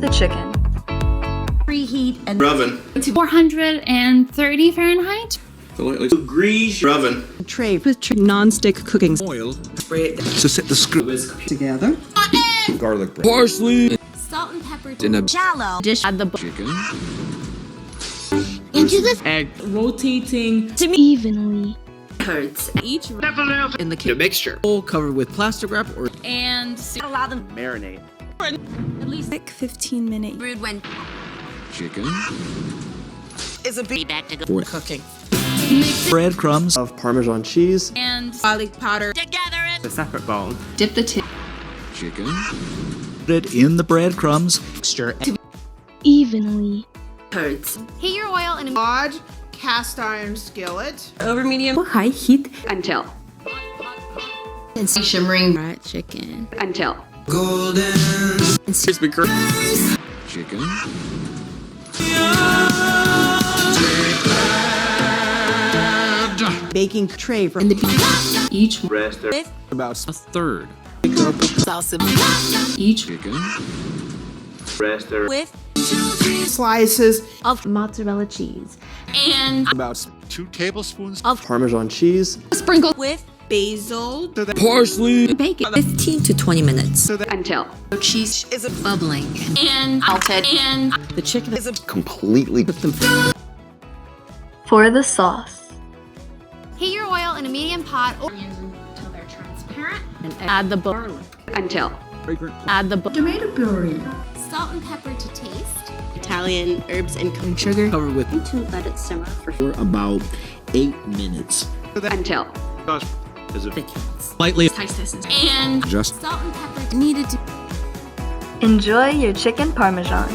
the chicken. Preheat and oven to 430 Fahrenheit. grease oven Tray with non-stick cooking Oil. Spray it to set the screw. Whisk. together. Garlic bread. Parsley. Salt and pepper In a shallow dish. Add the chicken. into the Egg. rotating evenly. Hurts. Each In the kitchen. Mixture. Bowl covered with plastic wrap or and Allow them marinate at least Quick 15-minute. brood when Chicken. is a bee back to go For cooking. breadcrumbs. of Parmesan cheese, and Garlic powder. together a separate bowl, dip the tip Chicken. Put it in the breadcrumbs. Mixture. Evenly. hurts. heat your oil in a Large cast iron skillet. Over medium High heat. until shimmering fried chicken. until Chicken. Baking tray for Each rest there, About a third. salsa. Each Chicken. rest there, with Slices of mozzarella cheese and About 2 tablespoons. Parmesan cheese, sprinkle with basil. Parsley. bacon 15 to 20 minutes until cheese is bubbling and melted and the chicken. is a Completely. For the sauce. heat your oil in a medium pot until they're transparent and add the garlic. until Add the Tomato puree. salt and pepper to taste. Italian herbs and Sugar. Covered with to let it simmer for About 8 minutes. until is a slightly And Just salt and pepper needed to Enjoy your chicken parmesan.